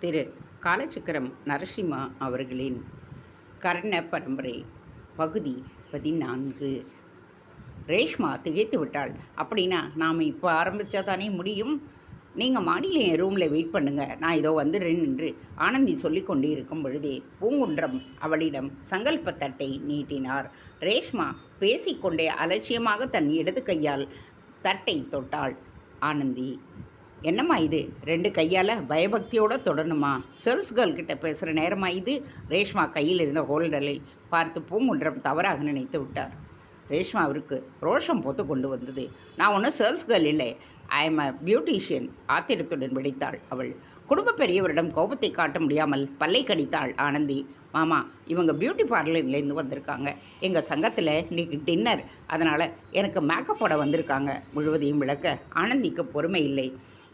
திரு காலச்சக்கரம் நரசிம்மா அவர்களின் கர்ண பரம்பரை பகுதி 14. ரேஷ்மா திகைத்து விட்டாள். அப்படின்னா நாம் இப்போ ஆரம்பித்தா தானே முடியும்? நீங்கள் மாடியில் என் ரூமில் வெயிட் பண்ணுங்கள், நான் இதோ வந்துடுறேன் என்று ஆனந்தி சொல்லி கொண்டு இருக்கும் பொழுதே பூங்குன்றம் அவளிடம் சங்கல்பத்தட்டை நீட்டினார். ரேஷ்மா பேசிக்கொண்டே அலட்சியமாக தன் இடது கையால் தட்டை தொட்டாள். ஆனந்தி, என்னம்மா இது, 2 கையால் பயபக்தியோடு தொடணுமா? சேல்ஸ் கேர்ள் கிட்ட பேசுகிற நேரமா இது? ரேஷ்மா கையில் இருந்த ஹோல்டரை பார்த்து பூங்குன்றம் தவறாக நினைத்து விட்டார். ரேஷ்மா அவருக்கு ரோஷம் போத்து கொண்டு வந்தது. நான் ஒன்றும் சேல்ஸ் கேர்ள் இல்லை, ஐ எம் அ பியூட்டிஷியன், ஆத்திரத்துடன் வெடித்தாள் அவள். குடும்ப பெரியவரிடம் கோபத்தை காட்ட முடியாமல் பல்லை கடித்தாள் ஆனந்தி. மாமா, இவங்க பியூட்டி பார்லர்லேருந்து வந்திருக்காங்க. எங்கள் சங்கத்தில் இன்றைக்கி டின்னர், அதனால் எனக்கு மேக்கப் போட வந்திருக்காங்க. முழுவதையும் விளக்க ஆனந்திக்கு பொறுமை இல்லை.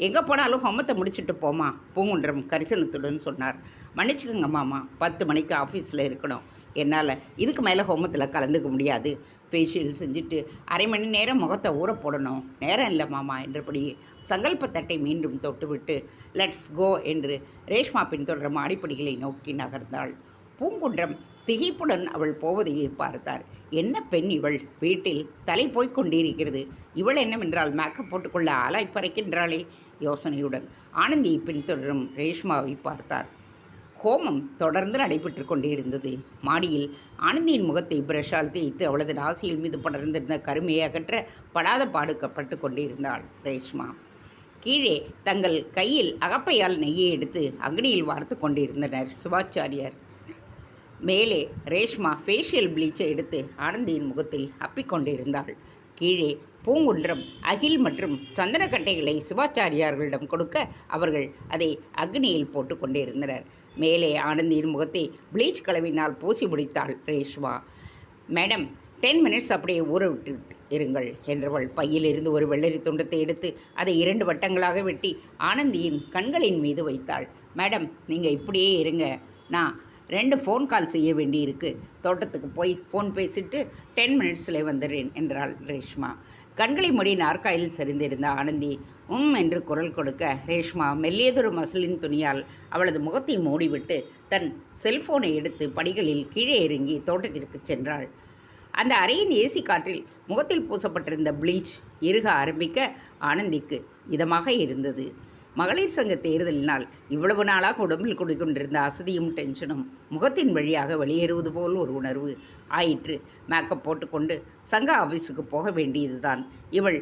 எங்கே போனாலும் ஹோமத்தை முடிச்சுட்டு போமா, பூங்குன்றம் கரிசனத்துடன் சொன்னார். மன்னிச்சுக்கோங்க மாமா, 10 மணிக்கு ஆஃபீஸில் இருக்கணும். என்னால் இதுக்கு மேலே ஹோமத்தில் கலந்துக்க முடியாது. ஃபேஷியல் செஞ்சுட்டு அரை மணி நேரம் முகத்தை ஊற போடணும். நேரம் இல்லை மாமா என்றபடி சங்கல்பத்தட்டை மீண்டும் தொட்டுவிட்டு லெட்ஸ் கோ என்று ரேஷ்மா பின்தொடர மாடிப்படிகளை நோக்கி நகர்ந்தாள். பூங்குன்றம் திகைப்புடன் அவள் போவதையே பார்த்தார். என்ன பெண் இவள், வீட்டில் தலை போய்கொண்டிருக்கிறது. இவள் என்னவென்றால் மேக்கப் போட்டுக்கொள்ள ஆளாய் பறைக்கின்றாளே. யோசனையுடன் ஆனந்தியை பின்தொடரும் ரேஷ்மாவை பார்த்தார். ஹோமம் தொடர்ந்து நடைபெற்று கொண்டே இருந்தது. மாடியில் ஆனந்தியின் முகத்தை பிரஷால் தேய்த்து அவளது ராசியில் மீது படர்ந்திருந்த கருமையை அகற்ற படாத பாடுக்கப்பட்டு கொண்டிருந்தாள் ரேஷ்மா. கீழே தங்கள் கையில் அகப்பையால் நெய்யை எடுத்து அக்னியில் வார்த்து கொண்டிருந்தனர் சிவாச்சாரியார். மேலே ரேஷ்மா ஃபேஷியல் ப்ளீச்சை எடுத்து ஆனந்தியின் முகத்தில் அப்பிக்கொண்டிருந்தாள். கீழே பூங்குன்றம் அகில் மற்றும் சந்தனக்கட்டைகளை சிவாச்சாரியார்களிடம் கொடுக்க அவர்கள் அதை அக்னியில் போட்டு கொண்டிருந்தனர். மேலே ஆனந்தியின் முகத்தை ப்ளீச் கலவினால் பூசி முடித்தாள் ரேஷ்மா. மேடம், 10 மினிட்ஸ் அப்படியே ஊற விட்டு இருங்கள் என்றவள் பையில் இருந்து ஒரு வெள்ளரி துண்டத்தை எடுத்து அதை 2 வட்டங்களாக வெட்டி ஆனந்தியின் கண்களின் மீது வைத்தாள். மேடம், நீங்கள் இப்படியே இருங்க, நான் 2 ஃபோன் கால் செய்ய வேண்டியிருக்கு. தோட்டத்துக்கு போய் ஃபோன் பேசிட்டு 10 மினிட்ஸில் வந்துடுறேன் என்றாள் ரேஷ்மா. கண்களை மூடி நாற்காயில் சரிந்திருந்த ஆனந்தி என்று குரல் கொடுக்க ரேஷ்மா மெல்லியதொரு மசிலின் துணியால் அவளது முகத்தை மூடிவிட்டு தன் செல்போனை எடுத்து படிகளில் கீழே இறங்கி தோட்டத்திற்கு சென்றாள். அந்த அறையின் ஏசி காற்றில் முகத்தில் பூசப்பட்டிருந்த ப்ளீச் இறுக ஆரம்பிக்க ஆனந்திக்கு இதமாக இருந்தது. மகளிர் சங்க தேர்தலினால் இவ்வளவு நாளாக உடம்பில் குடிக்கொண்டிருந்த அசதியும் டென்ஷனும் முகத்தின் வழியாக வெளியேறுவது போல் ஒரு உணர்வு ஆயிற்று. மேக்கப் போட்டுக்கொண்டு சங்க ஆஃபீஸுக்கு போக வேண்டியதுதான். இவள்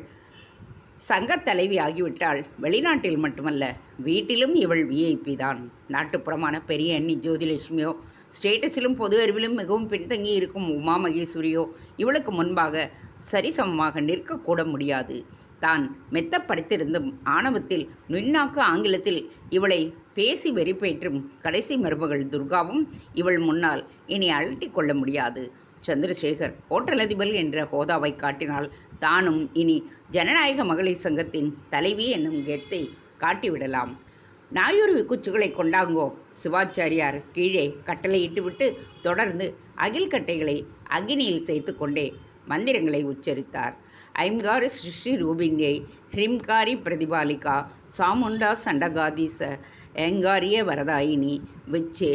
சங்க தலைவி ஆகிவிட்டாள். வெளிநாட்டில் மட்டுமல்ல, வீட்டிலும் இவள் விஐபி தான். நாட்டுப்புறமான பெரிய அண்ணி ஜோதிலட்சுமியோ, ஸ்டேட்டஸிலும் பொது அறிவிலும் மிகவும் பின்தங்கி இருக்கும் உமா மகேஸ்வரியோ இவளுக்கு முன்பாக சரிசமமாக நிற்கக்கூட முடியாது. தான் மெத்த படித்திருந்தும் ஆணவத்தில் நுண்ணாக்க ஆங்கிலத்தில் இவளை பேசி வெறிப்பேற்றும் கடைசி மருமகள் துர்காவும் இவள் முன்னால் இனி அலட்டி கொள்ள முடியாது. சந்திரசேகர் ஓட்டலதிபர் என்ற ஹோதாவை காட்டினால் தானும் இனி ஜனநாயக மகளிர் சங்கத்தின் தலைவி என்னும் கெத்தை காட்டிவிடலாம். நாயுருவி குச்சுகளை கொண்டாங்கோ. சிவாச்சாரியார் கீழே கட்டளையிட்டு விட்டு தொடர்ந்து அகில் கட்டைகளை அக்னியில் சேர்த்து கொண்டே மந்திரங்களை உச்சரித்தார். ஐம்காரி சிருஷ்டி ரூபிண்யை ஹ்ரிம்காரி பிரதிபாலிகா சாமுண்டா சண்டகாதீச ஏங்காரிய வரதாயினி விச்சே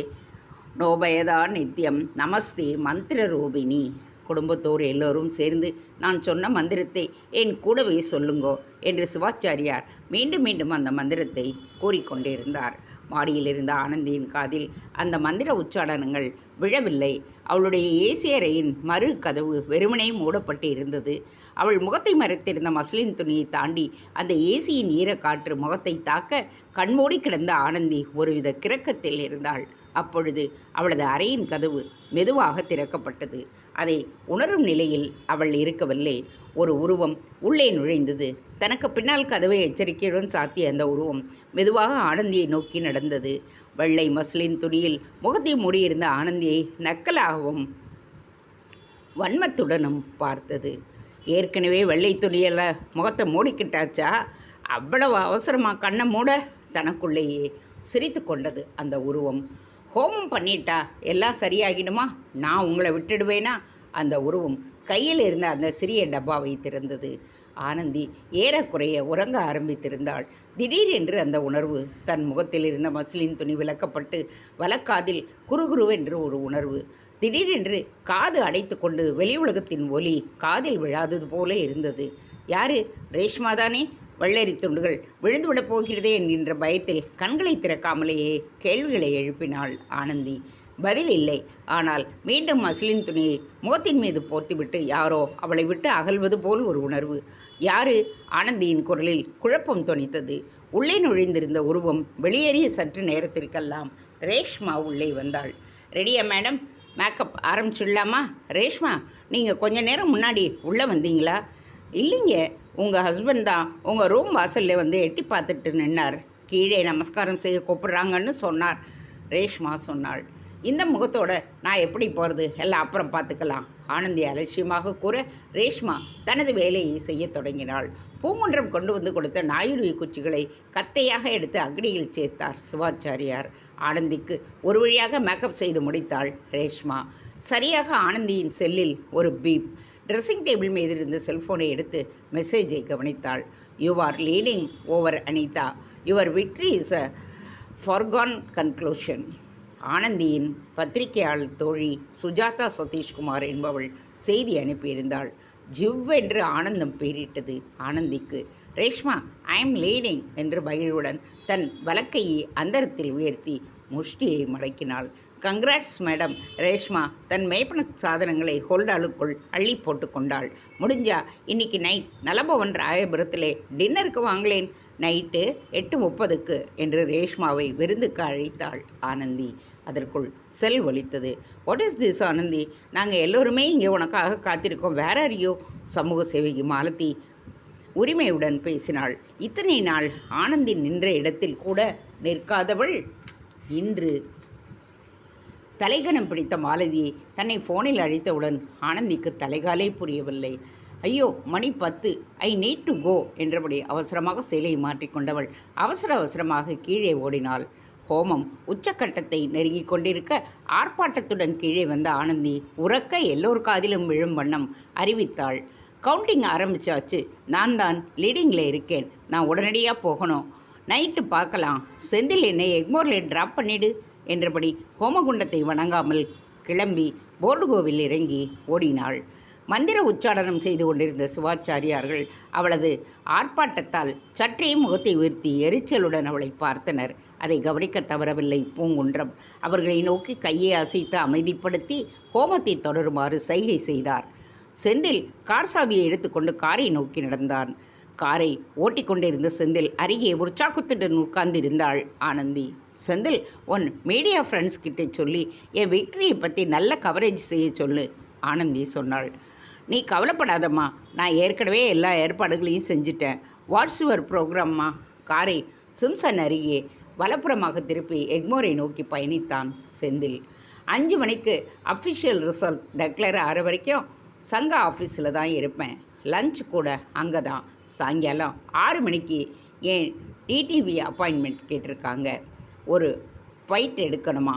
நோபயதா நித்யம் நமஸ்தே மந்திர ரூபினி. குடும்பத்தோர் எல்லோரும் சேர்ந்து நான் சொன்ன மந்திரத்தை என் கூடவே சொல்லுங்கோ என்று சிவாச்சாரியார் மீண்டும் மீண்டும் அந்த மந்திரத்தை கூறிக்கொண்டிருந்தார். மாடியில் இருந்த ஆனந்தியின் காதில் அந்த மந்திர உச்சாடனங்கள் விழவில்லை. அவளுடைய ஏசி அறையின் மறு கதவு வெறுமனே மூடப்பட்டு இருந்தது. அவள் முகத்தை மறைத்திருந்த மஸ்லின் துணியை தாண்டி அந்த ஏசியின் ஈரக்காற்று முகத்தை தாக்க கண்மூடி கிடந்த ஆனந்தி ஒருவித கிறக்கத்தில் இருந்தாள். அப்பொழுது அவளது அறையின் கதவு மெதுவாக திறக்கப்பட்டது. அதை உணரும் நிலையில் அவள் இருக்கவில்லை. ஒரு உருவம் உள்ளே நுழைந்தது. தனக்கு பின்னால் கதவை எச்சரிக்கையுடன் சாத்திய அந்த உருவம் மெதுவாக ஆனந்தியை நோக்கி நடந்தது. வெள்ளை மஸ்லின் துணியில் முகத்தை மூடியிருந்த ஆனந்தியை நக்கலாகவும் வன்மத்துடனும் பார்த்தது. ஏற்கனவே வெள்ளை துணியில் முகத்தை மூடிக்கிட்டாச்சா, அவ்வளவு அவசரமாக கண்ணை மூட? தனக்குள்ளேயே சிரித்து கொண்டது அந்த உருவம். ஹோமம் பண்ணிட்டா எல்லாம் சரியாகிடுமா, நான் உங்களை விட்டுடுவேனா? அந்த உருவம் கையில் இருந்த அந்த சிறிய டப்பாவை திறந்தது. ஆனந்தி ஏறக்குறைய உறங்க ஆரம்பித்திருந்தாள். திடீரென்று அந்த உணர்வு. தன் முகத்தில் இருந்த மஸ்லின் துணி விலக்கப்பட்டு வலக்காதில் குறுகுருவென்று ஒரு உணர்வு. திடீரென்று காது அடைத்து கொண்டு வெளி உலகத்தின் ஒலி காதில் விழாதது போல இருந்தது. யாரு? ரேஷ்மாதானே? வெள்ளரி துண்டுகள் விழுந்துவிடப் போகிறதே என்கின்ற பயத்தில் கண்களை திறக்காமலேயே கேள்விகளை எழுப்பினாள் ஆனந்தி. பதில் இல்லை. ஆனால் மீண்டும் மஸ்லின் துணியை முகத்தின் மீது போர்த்திவிட்டு யாரோ அவளை விட்டு அகல்வது போல் ஒரு உணர்வு. யாரு? ஆனந்தியின் குரலில் குழப்பம் தொனித்தது. உள்ளே நுழைந்திருந்த உருவம் வெளியேறிய சற்று நேரத்திற்கெல்லாம் ரேஷ்மா உள்ளே வந்தாள். ரெடியா மேடம்? மேக்கப் ஆரம்பிச்சிடலாமா? ரேஷ்மா, நீங்கள் கொஞ்ச நேரம் முன்னாடி உள்ளே வந்தீங்களா? இல்லைங்க, உங்கள் ஹஸ்பண்ட் தான் உங்கள் ரூம் வாசலில் வந்து எட்டி பார்த்துட்டு நின்னார். கீழே நமஸ்காரம் செய்ய கூப்பிட்றாங்கன்னு சொன்னார். ரேஷ்மா சொன்னாள். இந்த முகத்தோட நான் எப்படி போகிறது? எல்லாம் அப்புறம் பார்த்துக்கலாம். ஆனந்தி அலட்சியமாக கூற ரேஷ்மா தனது வேலையை செய்ய தொடங்கினாள். பூங்குன்றம் கொண்டு வந்து கொடுத்த நாயுருவி குச்சிகளை கத்தையாக எடுத்து அக்னியில் சேர்த்தார் சிவாச்சாரியார். ஆனந்திக்கு ஒரு வழியாக மேக்கப் செய்து முடித்தாள் ரேஷ்மா. சரியாக ஆனந்தியின் செல்லில் ஒரு பீப். ட்ரெஸ்ஸிங் டேபிள் மீது இருந்த செல்ஃபோனை எடுத்து மெசேஜை கவனித்தாள். You are leading over Anitha. Your victory is a foregone conclusion. ஆனந்தியின் பத்திரிகையாளர் தோழி சுஜாதா சதீஷ்குமார் என்பவள் செய்தி அனுப்பியிருந்தாள். ஜிவ்வென்று ஆனந்தம் பேரிட்டது ஆனந்திக்கு. ரேஷ்மா, ஐ எம் லீடிங் என்று மகிழ்வுடன் தன் வலக்கையை அந்தரத்தில் உயர்த்தி முஷ்டியை மடக்கினாள். Congrats madam. ரேஷ்மா தன் மேய்ப்பன சாதனங்களை ஹோல்டாலுக்குள் அள்ளி போட்டு கொண்டாள். முடிஞ்சா இன்னைக்கு நைட் நலபவன் ராயபுரத்திலே டின்னருக்கு வாங்களேன். நைட்டு 8:30 என்று ரேஷ்மாவை விருந்துக்கு அழைத்தாள் ஆனந்தி. அதற்குள் செல் ஒலித்தது. What is this Anandhi? நாங்கள் எல்லோருமே இங்கே உனக்காக காத்திருக்கோம். வேற அறியோ? சமூக சேவகி மாலதி உரிமையுடன் பேசினாள். இத்தனை நாள் ஆனந்தி நின்ற இடத்தில் கூட நிற்காதவள் இன்று தலைகணம் பிடித்த மாலதியை தன்னை ஃபோனில் அழைத்தவுடன் ஆனந்திக்கு தலைகாலே புரியவில்லை. ஐயோ, மணி 10, ஐ நீட் டு கோ என்றபடி அவசரமாக சேலையை மாற்றிக்கொண்டவள் அவசரமாக கீழே ஓடினாள். ஹோமம் உச்சக்கட்டத்தை நெருங்கி கொண்டிருக்க ஆர்ப்பாட்டத்துடன் கீழே வந்த ஆனந்தி உறக்க எல்லோர் காதிலும் விழும் வண்ணம் அறிவித்தாள். கவுண்டிங் ஆரம்பிச்சாச்சு. நான் தான் லீடிங்கில் இருக்கேன். நான் உடனடியாக போகணும். நைட்டு பார்க்கலாம். செந்தில் என்னை எக்மோரில் ட்ராப் பண்ணிடு என்றபடி ஹோமகுண்டத்தை வணங்காமல் கிளம்பி போர்டுகோவில் இறங்கி ஓடினாள். மந்திர உச்சாடனம் செய்து கொண்டிருந்த சிவாச்சாரியார்கள் அவளது ஆர்ப்பாட்டத்தால் சற்றே முகத்தை உயர்த்தி எரிச்சலுடன் அவளை பார்த்தனர். அதை கவனிக்க தவறவில்லை பூங்குன்றம். அவர்களை நோக்கி கையை அசைத்து அமைதிப்படுத்தி ஹோமத்தை தொடருமாறு சைகை செய்தார். செந்தில் கார் சாவியை எடுத்துக்கொண்டு காரை நோக்கி நடந்தான். காரை ஓட்டிக்கொண்டிருந்த செந்தில் அருகே உற்சாகத்துடன் உட்கார்ந்திருந்தாள் ஆனந்தி. செந்தில், உன் மீடியா ஃப்ரெண்ட்ஸ் கிட்டே சொல்லி என் விக்டரியை பற்றி நல்ல கவரேஜ் செய்ய சொல்லு, ஆனந்தி சொன்னாள். நீ கவலைப்படாதம்மா, நான் ஏற்கனவே எல்லா ஏற்பாடுகளையும் செஞ்சிட்டேன். What's your ப்ரோக்ராம்மா? காரை சிம்சன் அருகே வலப்புறமாக திருப்பி எக்மோரை நோக்கி பயணித்தான் செந்தில். 5 மணிக்கு அஃபிஷியல் ரிசல்ட் டெக்ளேர் ஆகிற வரைக்கும் சங்க ஆஃபீஸில் தான் இருப்பேன். லஞ்ச் கூட அங்கே தான். சாயங்காலம் 6 மணிக்கு என் டிடிவி அப்பாயின்மெண்ட் கேட்டிருக்காங்க. ஒரு ஃபைட் எடுக்கணுமா?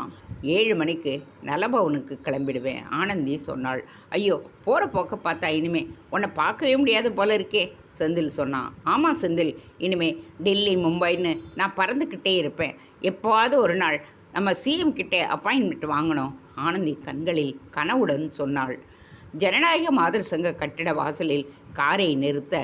7 மணிக்கு நலபவனுக்கு கிளம்பிடுவேன், ஆனந்தி சொன்னாள். ஐயோ, போகிற போக்க பார்த்தா இனிமே உன்னை பார்க்கவே முடியாது போல இருக்கே, செந்தில் சொன்னான். ஆமாம் செந்தில், இனிமே டெல்லி மும்பைன்னு நான் பறந்துக்கிட்டே இருப்பேன். எப்போவாவது ஒரு நாள் நம்ம சிஎம் கிட்டே அப்பாயின்மெண்ட் வாங்கணும், ஆனந்தி கண்களில் கனவுடன் சொன்னாள். ஜனநாயக மாதர் சங்க கட்டிட வாசலில் காரை நிறுத்த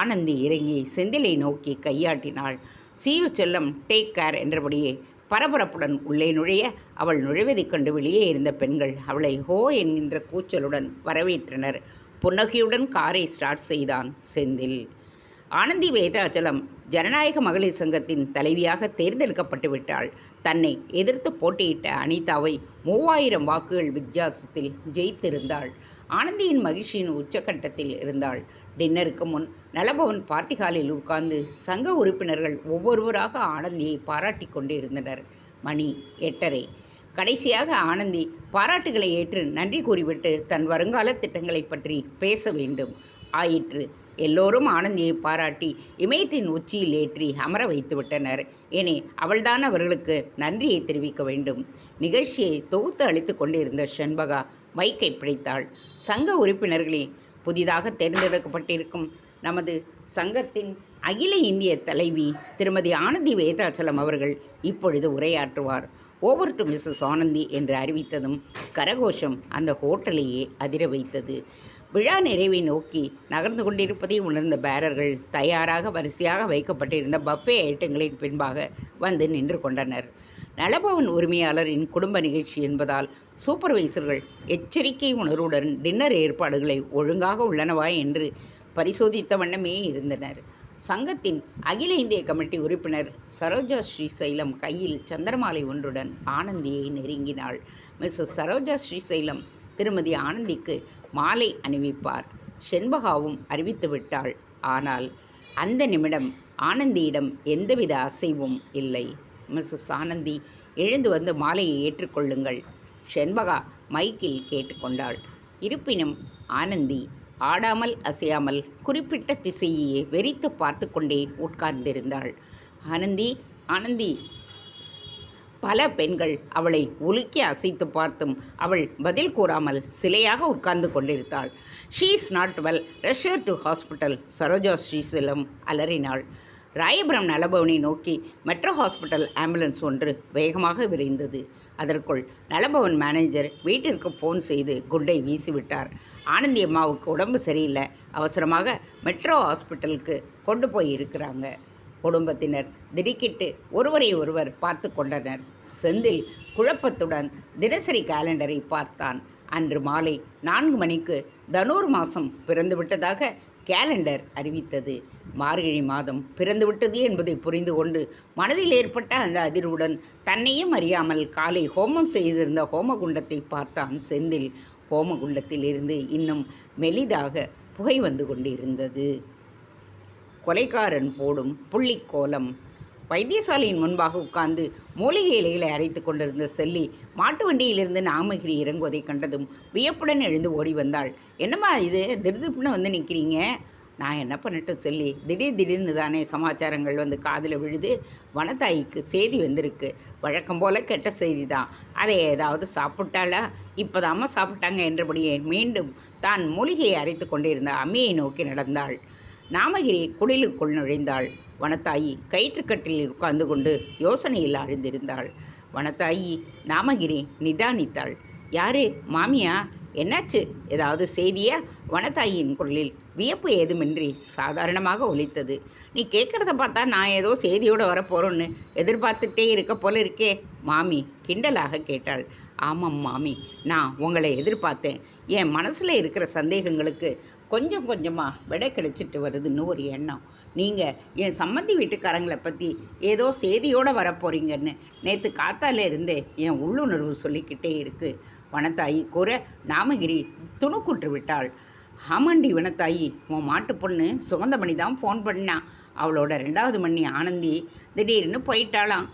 ஆனந்தி இறங்கி செந்திலை நோக்கி கையாட்டினாள். சீயு செல்லம், டேக் கேர் என்றபடியே பரபரப்புடன் உள்ளே நுழைய அவள் நுழைவதைக் கண்டு வெளியே இருந்த பெண்கள் அவளை ஹோ என்கின்ற கூச்சலுடன் வரவேற்றனர். புன்னகையுடன் காரை ஸ்டார்ட் செய்தான் செந்தில். ஆனந்தி வேதாச்சலம் ஜனநாயக மகளிர் சங்கத்தின் தலைவியாக தேர்ந்தெடுக்கப்பட்டு விட்டாள். தன்னை எதிர்த்து போட்டியிட்ட அனிதாவை 3000 வாக்குகள் வித்தியாசத்தில் ஜெயித்திருந்தாள். ஆனந்தியின் மகிழ்ச்சியின் உச்சக்கட்டத்தில் இருந்தாள். டின்னருக்கு முன் நலபவன் பார்ட்டி ஹாலில் உட்கார்ந்து சங்க உறுப்பினர்கள் ஒவ்வொருவராக ஆனந்தியை பாராட்டி கொண்டு இருந்தனர். மணி 8:30. கடைசியாக ஆனந்தி பாராட்டுகளை ஏற்று நன்றி கூறிவிட்டு தன் வருங்கால திட்டங்களை பற்றி பேச வேண்டும் ஆயிற்று. எல்லோரும் ஆனந்தியை பாராட்டி இமயத்தின் உச்சியில் ஏற்றி அமர வைத்து விட்டனர். ஏனே அவள்தான் அவர்களுக்கு நன்றியை தெரிவிக்க வேண்டும். நிகழ்ச்சியை தொகுத்து அளித்து கொண்டிருந்த ஷண்பகா மைக்கை பிடித்தாள். சங்க உறுப்பினர்களே, புதிதாக தேர்ந்தெடுக்கப்பட்டிருக்கும் நமது சங்கத்தின் அகில இந்திய தலைவி திருமதி ஆனந்தி வேதாச்சலம் அவர்கள் இப்பொழுது உரையாற்றுவார். ஓவர் டு மிஸ்ஸஸ் ஆனந்தி என்று அறிவித்ததும் கரகோஷம் அந்த ஹோட்டலையே அதிர வைத்தது. விழா நிறைவை நோக்கி நகர்ந்து கொண்டிருப்பதை உணர்ந்த பேரர்கள் தயாராக வரிசையாக வைக்கப்பட்டிருந்த பஃபே ஐட்டங்களின் பின்பாக வந்து நின்று கொண்டனர். நலபவன் உரிமையாளரின் குடும்ப நிகழ்ச்சி என்பதால் சூப்பர்வைசர்கள் எச்சரிக்கை உணர்வுடன் டின்னர் ஏற்பாடுகளை ஒழுங்காக உள்ளனவா என்று பரிசோதித்த வண்ணமே இருந்தனர். சங்கத்தின் அகில இந்திய கமிட்டி உறுப்பினர் சரோஜா ஸ்ரீசைலம் கையில் சந்திரமாலை ஒன்றுடன் ஆனந்தியை நெருங்கினாள். மிஸ்ஸஸ் சரோஜா ஸ்ரீசைலம் திருமதி ஆனந்திக்கு மாலை அணிவிப்பார். செண்பகாவும் அறிவித்துவிட்டாள். ஆனால் அந்த நிமிடம் ஆனந்தியிடம் எந்தவித அசைவும் இல்லை. மிஸ்ஸஸ் ஆனந்தி, எழுந்து வந்து மாலையை ஏற்றுக்கொள்ளுங்கள், செண்பகா மைக்கில் கேட்டுக்கொண்டாள். இருப்பினும் ஆனந்தி ஆடாமல் அசையாமல் குறிப்பிட்ட திசையே வெறித்து பார்த்து கொண்டே உட்கார்ந்திருந்தாள். ஆனந்தி, ஆனந்தி! பல பெண்கள் அவளை உலுக்கி அசைத்து பார்த்தும் அவள் பதில் கூறாமல் சிலையாக உட்கார்ந்து கொண்டிருந்தாள். She is not well, rush her to hospital, Saroja Srisailam அலறினாள். ராயபுரம் நலபவனை நோக்கி மெட்ரோ ஹாஸ்பிட்டல் ஆம்புலன்ஸ் ஒன்று வேகமாக விரைந்தது. அதற்குள் நலபவன் மேனேஜர் வீட்டிற்கு ஃபோன் செய்து குண்டை வீசிவிட்டார். ஆனந்தி அம்மாவுக்கு உடம்பு சரியில்லை, அவசரமாக மெட்ரோ ஹாஸ்பிட்டலுக்கு கொண்டு போய் இருக்கிறாங்க. குடும்பத்தினர் திடுக்கிட்டு ஒருவரை ஒருவர் பார்த்து கொண்டனர். செந்தில் குழப்பத்துடன் தினசரி காலண்டரை பார்த்தான். அன்று மாலை 4 மணிக்கு தனூர் மாதம் பிறந்துவிட்டதாக கேலண்டர் அறிவித்தது. மார்கழி மாதம் பிறந்துவிட்டது என்பதை புரிந்து கொண்டு மனதில் ஏற்பட்ட அந்த அதிர்வுடன் தன்னையும் அறியாமல் காலை ஹோமம் செய்திருந்த ஹோமகுண்டத்தை பார்த்தான் செந்தில். ஹோமகுண்டத்தில் இருந்து இன்னும் மெலிதாக புகை வந்து கொண்டிருந்தது. கொலைக்காரன் போடும் புள்ளிக்கோலம். வைத்தியசாலையின் முன்பாக உட்கார்ந்து மூலிகை இலைகளை அரைத்து கொண்டிருந்த செல்லி மாட்டு வண்டியிலிருந்து நாமகிரி இறங்குவதை கண்டதும் வியப்புடன் எழுந்து ஓடி வந்தாள். என்னம்மா இது, திடுதிப்புன்னு வந்து நிற்கிறீங்க? நான் என்ன பண்ணட்டும் செல்லி, திடீர்னு தானே சமாச்சாரங்கள் வந்து காதில் விழுது. வனத்தாய்க்கு செய்தி வந்திருக்கு. வழக்கம் போல் கெட்ட செய்தி தான். அதை ஏதாவது சாப்பிட்டாளா? இப்போதாம்மா சாப்பிட்டாங்க என்றபடியே மீண்டும் தான் மூலிகையை அரைத்து கொண்டிருந்த அம்மியை நோக்கி நடந்தாள். நாமகிரி குடிலுக்குள் நுழைந்தாள். வனத்தாயி கயிற்றுக்கட்டில் உட்கார்ந்து கொண்டு யோசனையில் ஆழ்ந்திருந்தாள். வனத்தாயி நாமகிரி நிதானித்தாள். யாரு, மாமியா? என்னாச்சு, ஏதாவது செய்தியா? வனத்தாயின் குரலில் வியப்பு ஏதுமின்றி சாதாரணமாக ஒலித்தது. நீ கேட்குறத பார்த்தா நான் ஏதோ செய்தியோடு வரப்போகிறோன்னு எதிர்பார்த்துட்டே இருக்க போல இருக்கே, மாமி கிண்டலாக கேட்டாள். ஆமாம் மாமி, நான் உங்களை எதிர்பார்த்தேன். என் மனசில் இருக்கிற சந்தேகங்களுக்கு கொஞ்சம் கொஞ்சமாக விடை கிடைச்சிட்டு வருதுன்னு ஒரு எண்ணம். நீங்கள் என் சம்மந்தி வீட்டுக்காரங்களை பற்றி ஏதோ செய்தியோடு வரப்போகிறீங்கன்னு நேற்று காத்தால இருந்தே என் உள்ளுணர்வு சொல்லிக்கிட்டே இருக்குது. வனத்தாயி கூற நாமகிரி துணுக்குற்று விட்டாள். ஆமாண்டி வனத்தாயி, உன் மாட்டு பொண்ணு சுகந்தமணி தான் ஃபோன் பண்ணா. அவளோட 2வது மணி ஆனந்தி திடீர்னு போயிட்டாளாம்.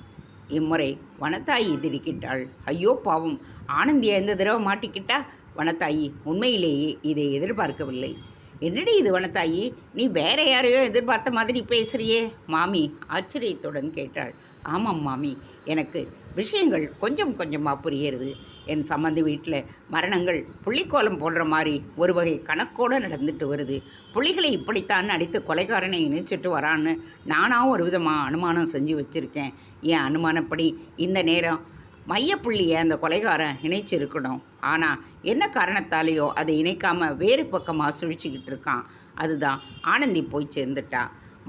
இம்முறை வனத்தாயி திடுக்கிட்டாள். ஐயோ பாவம், ஆனந்தியை எந்த தடவை மாட்டிக்கிட்டா? வனத்தாயி உண்மையிலேயே இதை எதிர்பார்க்கவில்லை. என்னடி இது வனத்தாயி, நீ வேற யாரையோ எதிர்பார்த்த மாதிரி பேசுகிறியே, மாமி ஆச்சரியத்துடன் கேட்டாள். ஆமாம் மாமி, எனக்கு விஷயங்கள் கொஞ்சம் கொஞ்சமாக புரியுறது. என் சம்மந்தி வீட்டில் மரணங்கள் புள்ளிக்கோலம் போடுற மாதிரி ஒரு வகை கணக்கோடு நடந்துட்டு வருது. புள்ளிகளை இப்படித்தான் அடித்து கொலைகாரனை இணைச்சிட்டு வரான்னு நானாகவும் ஒரு விதமாக அனுமானம் செஞ்சு வச்சுருக்கேன். என் அனுமானப்படி இந்த நேரம் மையப்புள்ளியை அந்த கொலைகாரன் இணைச்சிருக்கணும். ஆனால் என்ன காரணத்தாலேயோ அதை இணைக்காமல் வேறு பக்கமாக சுழிச்சிக்கிட்டு இருக்கான். அதுதான் ஆனந்தி போய் சேர்ந்துட்டா.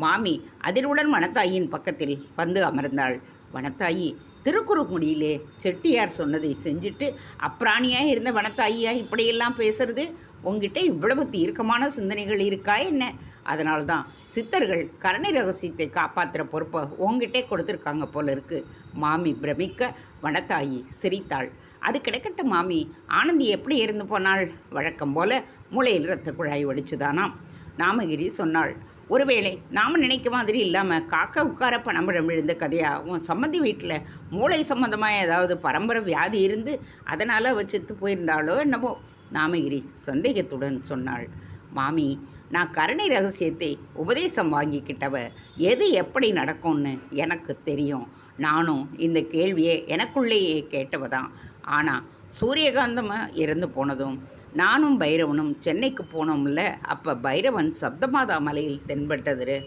மாமி அதிர்வுடன் வனத்தாயின் பக்கத்தில் வந்து அமர்ந்தாள். வனத்தாயி, திருக்குறங்குடியிலே செட்டியார் சொன்னதை செஞ்சுட்டு அப்ராணியாக இருந்த வனத்தாயியா இப்படியெல்லாம் பேசுறது? உங்ககிட்ட இவ்வளவு தீர்க்கமான சிந்தனைகள் இருக்கா என்ன? அதனால்தான் சித்தர்கள் கருணை ரகசியத்தை காப்பாற்றுற பொறுப்பை உங்ககிட்டே கொடுத்துருக்காங்க போல இருக்கு. மாமி பிரமிக்க வனத்தாயி சிரித்தாள். அது கிடைக்கட்ட மாமி, ஆனந்தி எப்படி இருந்து போனாள்? வழக்கம் போல மூளையில் இரத்த குழாய் வடிச்சுதானாம், நாமகிரி சொன்னாள். ஒருவேளை நாம் நினைக்க மாதிரி இல்லாமல் காக்கா உட்கார பணம்பழம் விழுந்த கதையாக உன் சம்மந்தி வீட்டில் மூளை சம்மந்தமாக ஏதாவது பரம்பரை வியாதி இருந்து அதனால் அவள் செத்து போயிருந்தாளோ என்னவோ, நாமகிரி சந்தேகத்துடன் சொன்னாள். மாமி, நான் கருணை ரகசியத்தை உபதேசம் வாங்கிக்கிட்டவ. எது எப்படி நடக்கும்னு எனக்கு தெரியும். நானும் இந்த கேள்வியை எனக்குள்ளேயே கேட்டவ தான். ஆனால் சூரியகாந்தமாக இறந்து போனதும் நானும் பைரவனும் சென்னைக்கு போனோம்ல, அப்போ பைரவன் சப்தமாதா மலையில் தென்பட்டது.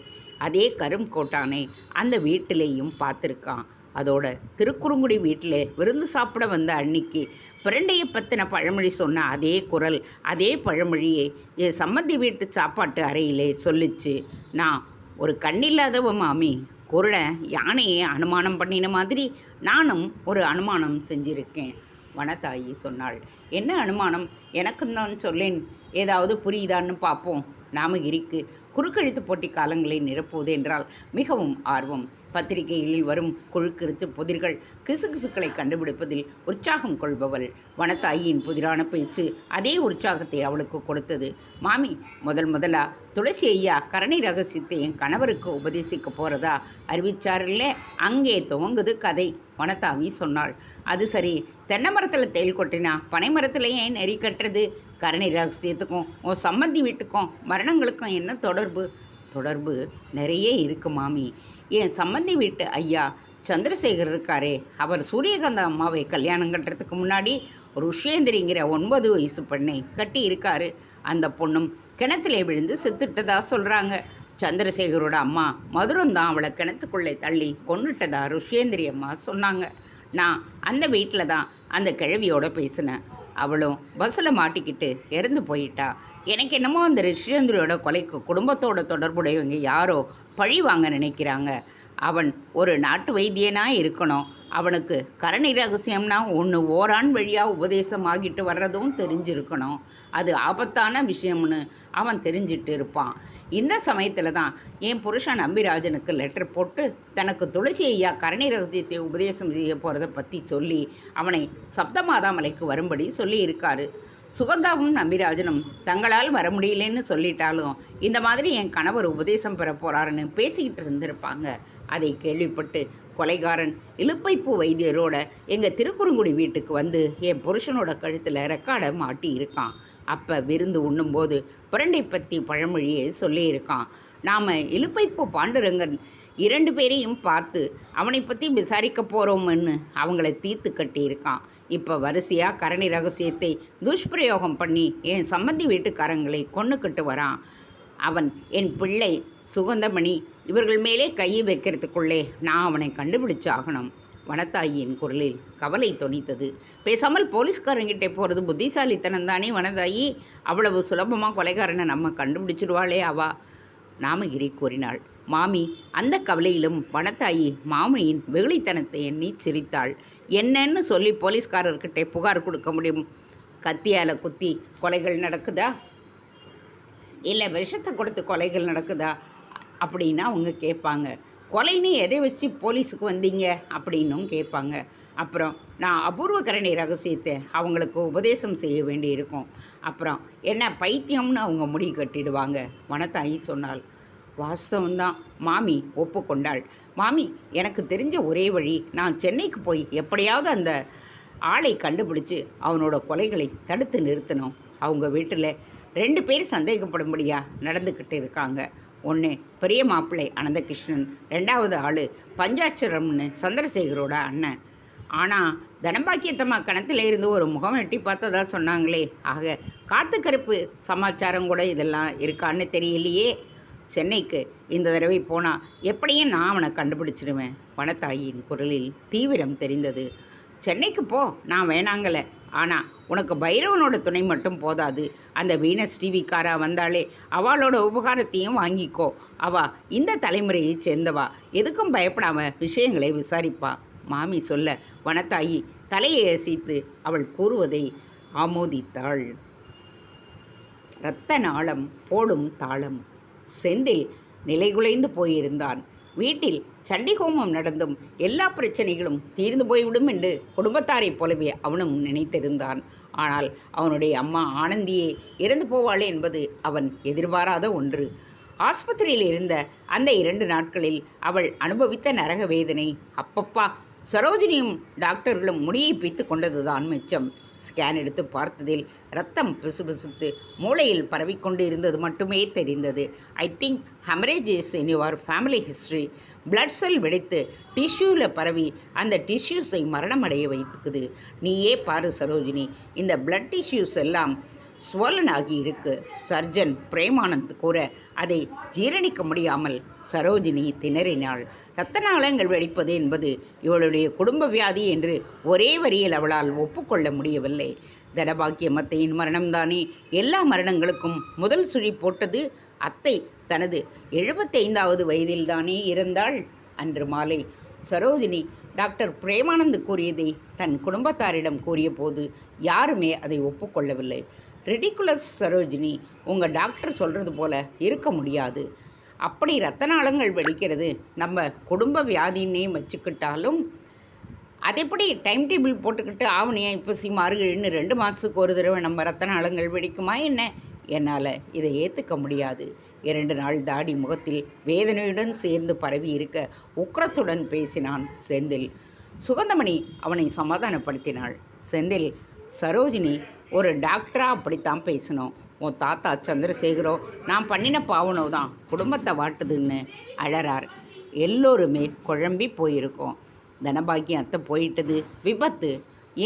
அதே கருங்கோட்டானை அந்த வீட்டிலேயும் பார்த்துருக்கான். அதோட திருக்குறுங்குடி வீட்டில் விருந்து சாப்பிட வந்த அன்னைக்கு பிரண்டையை பற்றின பழமொழி சொன்ன அதே குரல், அதே பழமொழியை என் சம்மந்தி வீட்டு சாப்பாட்டு அறையிலே சொல்லிச்சு. நான் ஒரு கண்ணில்லாதவ மாமி, குருடன் யானையை அனுமானம் பண்ணின மாதிரி நானும் ஒரு அனுமானம் செஞ்சுருக்கேன். வனத்தாயி சொன்னாள். என்ன அனுமானம்? எனக்குந்தான் சொல்லேன், ஏதாவது புரியுதான்னு பார்ப்போம். நாமகிரிக்கு குறுக்கெழுத்து போட்டி காலங்களை நிரப்புவது என்றால் மிகவும் ஆர்வம். பத்திரிகைகளில் வரும் குழுக்கிருத்து புதிர்கள் கிசுகிசுக்களை கண்டுபிடிப்பதில் உற்சாகம் கொள்பவள். வனத்தாயின் புதிரான பேச்சு அதே உற்சாகத்தை அவளுக்கு கொடுத்தது. மாமி, முதலா துளசி ஐயா கரணை ரகசியத்தை என் கணவருக்கு உபதேசிக்க போகிறதா அறிவிச்சாரில்ல, அங்கே துவங்குது கதை. வனத்தாவி சொன்னாள். அது சரி, தென்னை மரத்தில் தேள் கொட்டினா பனை மரத்தில் ஏன் நெறி கட்டுறது? கரணை ரகசியத்துக்கும் உன் சம்மந்தி வீட்டுக்கும் மரணங்களுக்கும் என்ன தொடர்பு? தொடர்பு நிறைய இருக்கு மாமி. என் சம்மந்தி வீட்டு ஐயா சந்திரசேகர் இருக்காரே, அவர் சூரியகாந்தா அம்மாவை கல்யாணம் கட்டுறதுக்கு முன்னாடி ருஷேந்திரிங்கிற 9 வயசு பெண்ணை கட்டி இருக்காரு. அந்த பொண்ணும் கிணத்துல விழுந்து செத்துட்டதா சொல்கிறாங்க. சந்திரசேகரோட அம்மா மதுரம் தான் அவளை கிணத்துக்குள்ளே தள்ளி கொன்னுட்டதா ருஷேந்திரி அம்மா சொன்னாங்க. நான் அந்த வீட்டில் தான் அந்த கிழவியோட பேசினேன். அவளும் பஸ்ஸில் மாட்டிக்கிட்டு இறந்து போயிட்டா. எனக்கு என்னமோ அந்த ரிஷேந்திரியோட கொலைக்கு குடும்பத்தோட தொடர்புடையவங்க யாரோ பழி வாங்க நினைக்கிறாங்க. அவன் ஒரு நாட்டு வைத்தியனாக இருக்கணும். அவனுக்கு கரணை ரகசியம்னா ஒன்று ஓரான் வழியாக உபதேசம் ஆகிட்டு வர்றதும் தெரிஞ்சிருக்கணும். அது ஆபத்தான விஷயம்னு அவன் தெரிஞ்சிட்டு இருப்பான். இந்த சமயத்தில் தான் என் புருஷன் நம்பிராஜனுக்கு லெட்டர் போட்டு தனக்கு துளசி ஐயா கரணை ரகசியத்தை உபதேசம் செய்ய போகிறத பற்றி சொல்லி அவனை சப்தமாதா மலைக்கு வரும்படி சொல்லியிருக்காரு. சுகந்தாவும் நம்பிராஜனும் தங்களால் வர முடியலன்னு சொல்லிட்டாலும் இந்த மாதிரி என் கணவர் உபதேசம் பெற போகிறாருன்னு பேசிக்கிட்டு இருந்திருப்பாங்க. அதை கேள்விப்பட்டு கொலைகாரன் இலுப்பைப்பூ வைத்தியரோட எங்கள் திருக்குறுங்குடி வீட்டுக்கு வந்து என் புருஷனோட கழுத்தில் ரெக்கார்டை மாட்டி இருக்கான். அப்போ விருந்து உண்ணும்போது புரண்டை பற்றி பழமொழியை சொல்லியிருக்கான். நாம் இலுப்பைப்பூ பாண்டுரங்கன் 2 பேரையும் பார்த்து அவனை பற்றி விசாரிக்க போகிறோம்னு அவங்கள தீர்த்து கட்டியிருக்கான். இப்போ வரிசையாக கரணி ரகசியத்தை துஷ்பிரயோகம் பண்ணி என் சம்மந்தி வீட்டுக்காரங்களை கொன்னுக்கிட்டு வரான். அவன் என் பிள்ளை சுகந்தமணி இவர்கள் மேலே கையை வைக்கிறதுக்குள்ளே நான் அவனை கண்டுபிடிச்சாகணும். வனத்தாயின் குரலில் கவலை தொனித்தது. பேசாமல் போலீஸ்காரங்கிட்டே போகிறது புத்திசாலித்தனம் தானே வனதாயி? அவ்வளவு சுலபமாக கொலைகாரனை நம்ம கண்டுபிடிச்சிடுவாளே அவா? நாமகிரி கூறினாள். மாமி அந்த கவலையிலும் வனத்தாயி மாமியின் வெகுளித்தனத்தை எண்ணி சிரித்தாள். என்னன்னு சொல்லி போலீஸ்காரர்கிட்ட புகார் கொடுக்க முடியும்? கத்தியால் குத்தி கொலைகள் நடக்குதா, இல்லை விஷத்தை கொடுத்து கொலைகள் நடக்குதா அப்படின்னா அவங்க கேட்பாங்க. கொலைன்னு எதை வச்சு போலீஸுக்கு வந்தீங்க அப்படின்னும் கேட்பாங்க. அப்புறம் நான் அபூர்வ கரணை ரகசியத்தை அவங்களுக்கு உபதேசம் செய்ய வேண்டியிருக்கும். அப்புறம் என்ன பைத்தியம்னு அவங்க முடிவு கட்டிடுவாங்க. வனத்தாயி சொன்னாள். வாஸ்தவம்தான் மாமி ஒப்புக்கொண்டாள். மாமி, எனக்கு தெரிஞ்ச ஒரே வழி, நான் சென்னைக்கு போய் எப்படியாவது அந்த ஆளை கண்டுபிடிச்சி அவனோட கொலைகளை தடுத்து நிறுத்தணும். அவங்க வீட்டில் 2 பேர் சந்தேகப்படும்படியாக நடந்துக்கிட்டு இருக்காங்க. ஒன்று பெரிய மாப்பிள்ளை அனந்தகிருஷ்ணன், 2வது ஆள் பஞ்சாட்சரம்னு சந்திரசேகரோட அண்ணன். ஆனால் தனபாக்கியத்தம்மா கணத்தில் இருந்து ஒரு முகம் எட்டி பார்த்ததா சொன்னாங்களே. ஆக காத்து கருப்பு சமாச்சாரம் கூட இதெல்லாம் இருக்கான்னு தெரியலையே. சென்னைக்கு இந்த தடவை போனால் எப்படியும் நான் அவனை கண்டுபிடிச்சிடுவேன். வனத்தாயின் குரலில் தீவிரம் தெரிந்தது. சென்னைக்கு போ, நான் வேணாங்கலை. ஆனால் உனக்கு பைரவனோட துணை மட்டும் போதாது. அந்த வீனஸ் டிவிக்காரா வந்தாலே அவளோட உபகாரத்தையும் வாங்கிக்கோ. அவள் இந்த தலைமுறையை சேர்ந்தவா, எதுக்கும் பயப்படாம விஷயங்களை விசாரிப்பா. மாமி சொல்ல வனத்தாயி தலையை அசைத்து அவள் கூறுவதை ஆமோதித்தாள். இரத்த நாளம் போடும் தாளம். செந்தில் நிலைகுலைந்து போயிருந்தான். வீட்டில் சண்டிகோமம் நடந்தும் எல்லா பிரச்சனைகளும் தீர்ந்து போய்விடும் என்று குடும்பத்தாரைப் போலவே அவனும் நினைத்திருந்தான். ஆனால் அவனுடைய அம்மா ஆனந்தியே இறந்து போவாளே என்பது அவன் எதிர்பாராத ஒன்று. ஆஸ்பத்திரியில் இருந்த அந்த 2 நாட்களில் அவள் அனுபவித்த நரக வேதனை அப்பப்பா. சரோஜினியும் டாக்டர்களும் முடியை பிய்த்து கொண்டதுதான் மிச்சம். ஸ்கேன் எடுத்து பார்த்ததில் இரத்தம் பிசுபிசுத்து மூளையில் பரவிக்கொண்டு இருந்தது மட்டுமே தெரிந்தது. I think haemorrhage is in your family history. Blood cell வெடித்து டிஷ்யூவில் பரவி அந்த டிஷ்யூஸை மரணமடைய வைத்துக்குது. நீயே பாரு சரோஜினி, இந்த பிளட் டிஷ்யூஸ் எல்லாம் சுவலனாகி இருக்கு. சர்ஜன் பிரேமானந்த் கூற அதை ஜீரணிக்க முடியாமல் சரோஜினி திணறினாள். இரத்த நாளங்கள் வெடிப்பது என்பது இவளுடைய குடும்ப வியாதி என்று ஒரே வரியில் அவளால் ஒப்புக்கொள்ள முடியவில்லை. தனபாக்கியமத்தையின் மரணம்தானே எல்லா மரணங்களுக்கும் முதல் சுழி போட்டது. அத்தை தனது 75வது வயதில்தானே இறந்தாள். அன்று மாலை சரோஜினி டாக்டர் பிரேமானந்த் கூறியதை தன் குடும்பத்தாரிடம் கூறிய போது யாருமே அதை ஒப்புக்கொள்ளவில்லை. ரெடிகுலஸ் சரோஜினி, உங்கள் டாக்டர் சொல்கிறது போல இருக்க முடியாது. அப்படி இரத்த நாளங்கள் வெடிக்கிறது நம்ம குடும்ப வியாதின்னே வச்சுக்கிட்டாலும் அதேப்படி டைம் டேபிள் போட்டுக்கிட்டு ஆவணியா இப்போசி மார்கழின்னு 2 மாதத்துக்கு ஒரு தடவை நம்ம இரத்த நாளங்கள் வெடிக்குமா என்ன? என்னால் இதை ஏற்றுக்க முடியாது. 2 நாள் தாடி முகத்தில் வேதனையுடன் சேர்ந்து பரவி இருக்க உக்கிரத்துடன் பேசினான் செந்தில். சுகந்தமணி அவனை சமாதானப்படுத்தினாள். செந்தில், சரோஜினி, ஒரு டாக்டராக அப்படித்தான் பேசணும். உன் தாத்தா சந்திரசேகரோ நான் பண்ணின பாவனோ தான் குடும்பத்தை வாட்டுதுன்னு அழறார். எல்லோருமே குழம்பி போயிருக்கோம். தனபாக்கியம் அத்தை போயிட்டது விபத்து.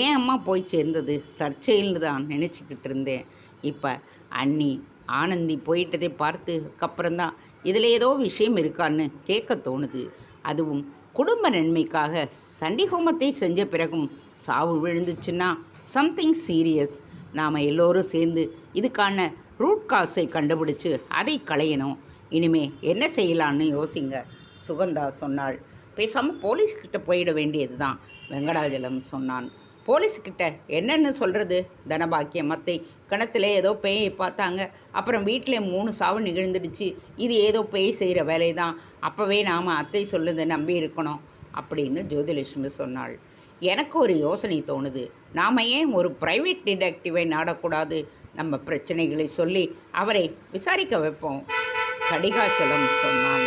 ஏன் அம்மா போய் சேர்ந்தது தற்செயல்னு தான் நினச்சிக்கிட்டு இருந்தேன். இப்போ அண்ணி ஆனந்தி போயிட்டதை பார்த்ததுக்கப்புறம்தான் இதில் ஏதோ விஷயம் இருக்கான்னு கேட்க தோணுது. அதுவும் குடும்ப நன்மைக்காக சண்டி ஹோமத்தை செஞ்ச பிறகும் சாவு விழுந்துச்சுன்னா சம்திங் சீரியஸ். நாம் எல்லோரும் சேர்ந்து இதுக்கான ரூட் காஸை கண்டுபிடிச்சு அதை களையணும். இனிமே என்ன செய்யலான்னு யோசிங்க, சுகந்தா சொன்னாள். பேசாமல் போலீஸ்கிட்ட போயிட வேண்டியது தான், வெங்கடாஜலம் சொன்னான். போலீஸ்கிட்ட என்னென்னு சொல்கிறது? தனபாக்கியம் அத்தை கிணத்துல ஏதோ பேயை பார்த்தாங்க, அப்புறம் வீட்டில் 3 சாவு நிகழ்ந்துடுச்சு. இது ஏதோ பேய் செய்கிற வேலை தான். அப்போவே நாம் அத்தை சொல்லுதை நம்பி இருக்கணும் அப்படின்னு ஜோதிலட்சுமி சொன்னாள். எனக்கு ஒரு யோசனை தோணுது. நாம் ஏன் ஒரு ப்ரைவேட் டிடெக்டிவை நாடக்கூடாது? நம்ம பிரச்சனைகளை சொல்லி அவரை விசாரிக்க வைப்போம், கடிகாச்சலம் சொன்னான்.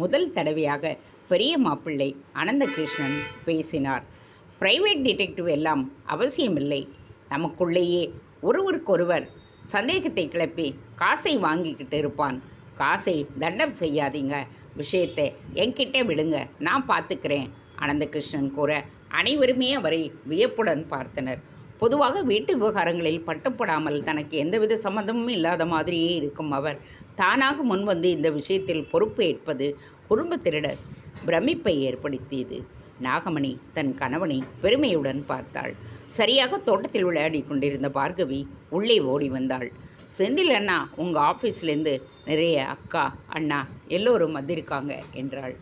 முதல் தடவையாக பெரிய மாப்பிள்ளை அனந்தகிருஷ்ணன் பேசினார். பிரைவேட் டிடெக்டிவ் எல்லாம் அவசியமில்லை. நமக்குள்ளேயே ஒருவருக்கொருவர் சந்தேகத்தை கிளப்பி காசை வாங்கிக்கிட்டு இருப்பான். காசை தண்டம் செய்யாதீங்க, விஷயத்தை என்கிட்ட விடுங்க, நான் பார்த்துக்கிறேன் அனந்தகிருஷ்ணன் கூற அனைவருமே அவரை வியப்புடன் பார்த்தனர். பொதுவாக வீட்டு விவகாரங்களில் பட்டுப்படாமல் தனக்கு எந்தவித சம்மந்தமும் இல்லாத மாதிரியே இருக்கும் அவர் தானாக முன்வந்து இந்த விஷயத்தில் பொறுப்பு ஏற்பது குடும்பத்தினர் பிரமிப்பை ஏற்படுத்தியது. நாகமணி தன் கணவனை பெருமையுடன் பார்த்தாள். சரியாக தோட்டத்தில் விளையாடி கொண்டிருந்த பார்கவி உள்ளே ஓடி வந்தாள். செந்தில் அண்ணா, உங்கள் ஆஃபீஸ்லேருந்து நிறைய அக்கா அண்ணா எல்லோரும் வந்திருக்காங்க என்றாள்.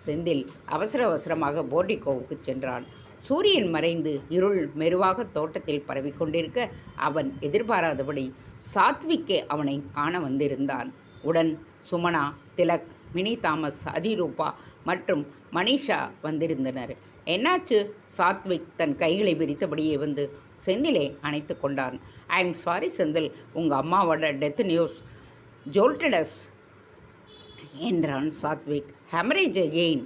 செந்தில் அவசர அவசரமாக போர்டிகோவுக்கு சென்றான். சூரியன் மறைந்து இருள் மெருவாக தோட்டத்தில் பரவிக்கொண்டிருக்க அவன் எதிர்பாராதபடி சாத்விக்கே அவனை காண வந்திருந்தான். உடன் சுமனா, திலக், மினி தாமஸ், அதிரூபா மற்றும் மனிஷா வந்திருந்தனர். என்னாச்சு? சாத்விக் தன் கைகளை விரித்தபடியே வந்து செந்திலை அணைத்து கொண்டான். ஐ எம் சாரி செந்தில், உங்கள் அம்மாவோட டெத் நியூஸ் ஜோல்டடஸ் என்றான் சாத்விக். Haemorrhage again.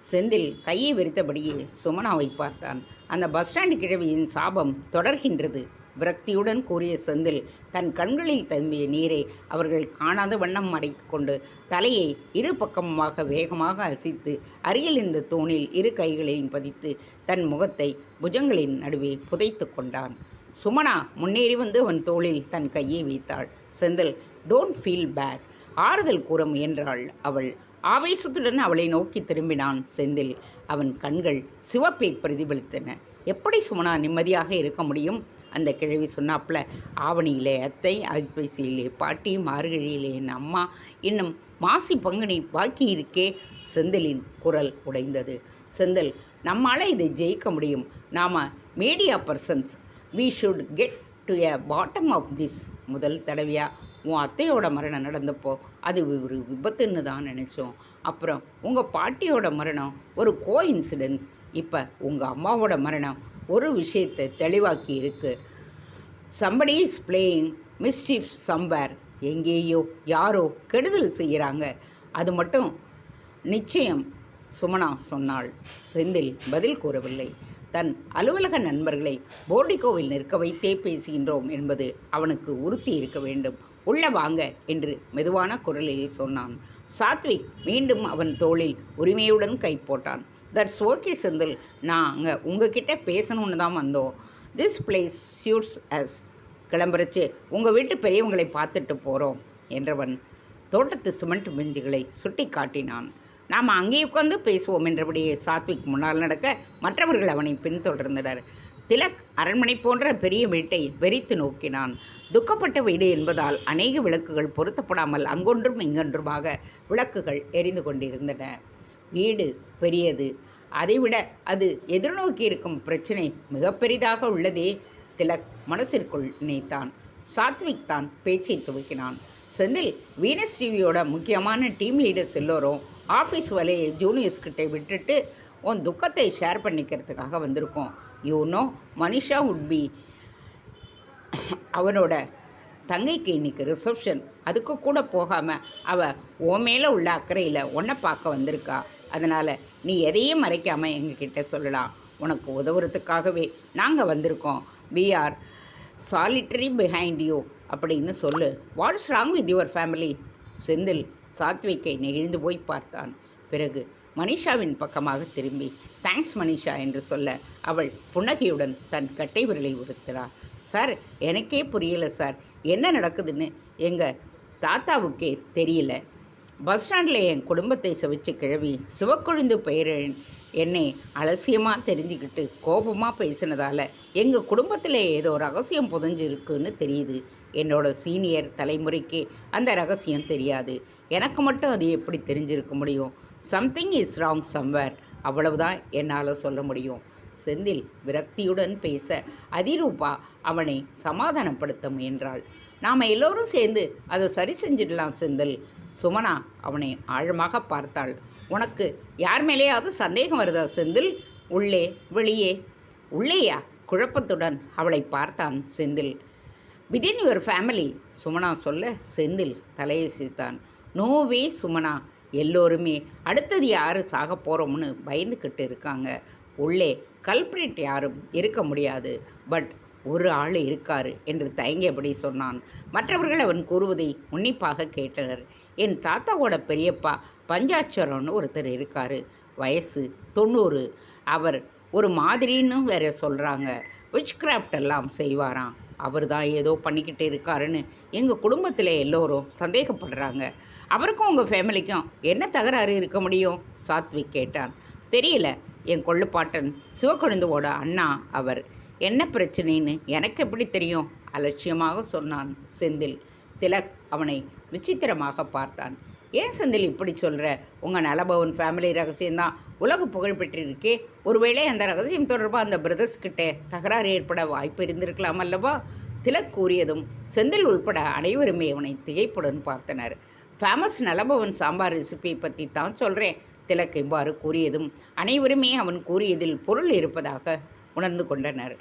செந்தில் கையை விரித்தபடியே சுமனாவை பார்த்தான். அந்த பஸ் ஸ்டாண்டு கிழவியின் சாபம் தொடர்கின்றது, விரக்தியுடன் கூறிய செந்தில் தன் கண்களில் தம்பிய நீரை அவர்கள் காணாத வண்ணம் மறைத்து கொண்டு தலையை இரு பக்கமாக வேகமாக அசைத்து அருகில் இந்த தூணில் 2 கைகளையும் பதித்து தன் முகத்தை புஜங்களின் நடுவே புதைத்து கொண்டான். சுமனா முன்னேறி வந்து அவன் தோளில் தன் கையை வைத்தாள். செந்தில், டோன்ட் ஃபீல் பேட், ஆறுதல் கூற முயன்றாள் அவள். ஆவேசத்துடன் அவளை நோக்கி திரும்பினான் செந்தில். அவன் கண்கள் சிவப்பை பிரதிபலித்தன. எப்படி சுமனா நிம்மதியாக இருக்க முடியும்? அந்த கிழவி சொன்னாப்புல, ஆவணியிலே அத்தை, ஐப்பசியிலே பாட்டி, மார்கழியிலே என் அம்மா, இன்னும் மாசி பங்குனி பாக்கி இருக்கே. செந்திலின் குரல் உடைந்தது. செந்தில், நம்மால் இதை ஜெயிக்க முடியும். நாம் media persons, we should get to a bottom of this. முதல் தடவையாக உன் அத்தையோட மரணம் நடந்தப்போ அது ஒரு விபத்துன்னு தான் நினச்சோம். அப்புறம் உங்கள் பாட்டியோட மரணம் ஒரு கோஇன்சிடென்ஸ். இப்போ உங்கள் அம்மாவோட மரணம் ஒரு விஷயத்தை தெளிவாக்கி இருக்கு. Somebody is playing mischief somewhere. எங்கேயோ யாரோ கெடுதல் செய்கிறாங்க, அது மட்டும் நிச்சயம், சுமனா சொன்னாள். செந்தில் பதில் கூறவில்லை. தன் அலுவலக நண்பர்களை போர்டிகோவில் நிற்க வைத்தே பேசுகின்றோம் என்பது அவனுக்கு உறுத்தி இருக்க வேண்டும். உள்ள வாங்க என்று மெதுவான குரலில் சொன்னான். சாத்விக் மீண்டும் அவன் தோளில் உரிமையுடன் கை போட்டான். தட்ஸ் ஓகே செந்தில், நாங்கள் உங்ககிட்ட பேசணுன்னு தான் வந்தோம். This place suits us. கிளம்புறச்சு உங்கள் வீட்டு பெரியவங்களை பார்த்துட்டு போகிறோம் என்றவன் தோட்டத்து சிமெண்ட் பெஞ்சுகளை சுட்டி காட்டினான். நாம் அங்கே உட்காந்து பேசுவோம் என்றபடியே சாத்விக் முன்னால் நடக்க மற்றவர்கள் அவனை பின்தொடர்ந்தனர். திலக் அரண்மனை போன்ற பெரிய வீட்டை வெறித்து நோக்கினான். துக்கப்பட்ட வீடு என்பதால் அநேக விளக்குகள் பொருத்தப்படாமல் அங்கொன்றும் இங்கொன்றுமாக விளக்குகள் எரிந்து கொண்டிருந்தன. வீடு பெரியது, அதைவிட அது எதிர்நோக்கி இருக்கும் பிரச்சனை மிக பெரிதாக உள்ளதே. திலக் மனசிற்குள் நினைத்தான். சாத்விக் தான் பேச்சை துவக்கினான். செந்தில், வீனஸ் டிவியோட முக்கியமான டீம் லீடர்ஸ் எல்லோரும் ஆஃபீஸ் வேலையை ஜூனியர்ஸ்கிட்ட விட்டுட்டு உன் துக்கத்தை ஷேர் பண்ணிக்கிறதுக்காக வந்திருக்கோம். யூனோ மனிஷா உட் பி, அவனோட தங்கைக்கு இன்றைக்கி ரிசப்ஷன். அதுக்கு கூட போகாமல் அவள் உன் மேலே உள்ள அக்கறையில் உன்னை பார்க்க வந்திருக்கா. அதனால் நீ எதையும் மறைக்காமல் எங்ககிட்ட சொல்லலாம். உனக்கு உதவுறதுக்காகவே நாங்கள் வந்திருக்கோம். We are solidly behind you அப்படின்னு சொல்லு. What's wrong with your family? Senthil சாத்விக்கை நெகிழ்ந்து போய் பார்த்தான். பிறகு மனிஷாவின் பக்கமாக திரும்பி தேங்க்ஸ் மனிஷா என்று சொல்ல அவள் புன்னகையுடன் தன் கட்டை விரலை உறுத்தினார். சார், எனக்கே புரியலை சார், என்ன நடக்குதுன்னு எங்கள் தாத்தாவுக்கே தெரியல. பஸ் ஸ்டாண்டில் என் குடும்பத்தை சவிச்சு கிழவி சிவக்கொழுந்து பெயர் என்னை அலட்சியமாக தெரிஞ்சுக்கிட்டு கோபமாக பேசினதால் எங்கள் குடும்பத்தில் ஏதோ ரகசியம் புதஞ்சிருக்குன்னு தெரியுது. என்னோட சீனியர் தலைமுறைக்கு அந்த ரகசியம் தெரியாது. எனக்கு மட்டும் அது எப்படி தெரிஞ்சிருக்க முடியும்? சம்திங் இஸ் ராங் சம்வேர், அவ்வளவுதான் என்னால் சொல்ல முடியும். செந்தில் விரக்தியுடன் பேச அதிரூபா அவனை சமாதானப்படுத்த முயன்றாள். நாம் எல்லோரும் சேர்ந்து அதை சரி செஞ்சிடலாம் செந்தில். சுமனா அவனை ஆழமாக பார்த்தாள். உனக்கு யார் மேலேயாவது சந்தேகம் வருதா செந்தில்? உள்ளே வெளியே? உள்ளேயா? குழப்பத்துடன் அவளை பார்த்தான் Senthil. Within your family, Sumana சொல்ல செந்தில் தலையசித்தான். நோவே சுமனா, எல்லோருமே அடுத்தது யார் சாக போகிறோம்னு பயந்துக்கிட்டு இருக்காங்க. உள்ளே கல்பிரிட் யாரும் இருக்க முடியாது, பட் ஒரு ஆள் இருக்காரு என்று தயங்கியபடி சொன்னான். மற்றவர்கள் அவன் கூறுவதை உன்னிப்பாக கேட்டனர். என் தாத்தாவோட பெரியப்பா பஞ்சாட்சரம்னு ஒருத்தர் இருக்கார். வயசு 90. அவர் ஒரு மாதிரின்னு வேற சொல்கிறாங்க. விச் கிராஃப்ட் எல்லாம் செய்வாராம். அவர் தான் ஏதோ பண்ணிக்கிட்டு இருக்காருன்னு எங்கள் குடும்பத்தில் எல்லோரும் சந்தேகப்படுறாங்க. அவருக்கும் உங்கள் ஃபேமிலிக்கும் என்ன தகராறு இருக்க முடியும்? சாத்விக் கேட்டான். தெரியல, என் கொள்ளுப்பாட்டன் சிவக்கொழுந்துவோட அண்ணா அவர். என்ன பிரச்சனைன்னு எனக்கு எப்படி தெரியும்? அலட்சியமாக சொன்னான் செந்தில். திலக் அவனை விசித்திரமாக பார்த்தான். ஏன் செந்தில் இப்படி சொல்கிற? உங்கள் நலபவன் ஃபேமிலி ரகசியம்தான் உலக புகழ் பெற்றிருக்கே. ஒருவேளை அந்த ரகசியம் தொடர்பாக அந்த பிரதர்ஸ்கிட்ட தகராறு ஏற்பட வாய்ப்பு இருந்திருக்கலாம் அல்லவா? திலக் கூறியதும் செந்தில் உள்பட அனைவருமே அவனை திகைப்புடன் பார்த்தனர். ஃபேமஸ் நலபவன் சாம்பார் ரெசிபியை பற்றி தான் சொல்கிறேன். திலக் இவ்வாறு கூறியதும் அனைவருமே அவன் கூறியதில் பொருள் இருப்பதாக உணர்ந்து கொண்டனர்.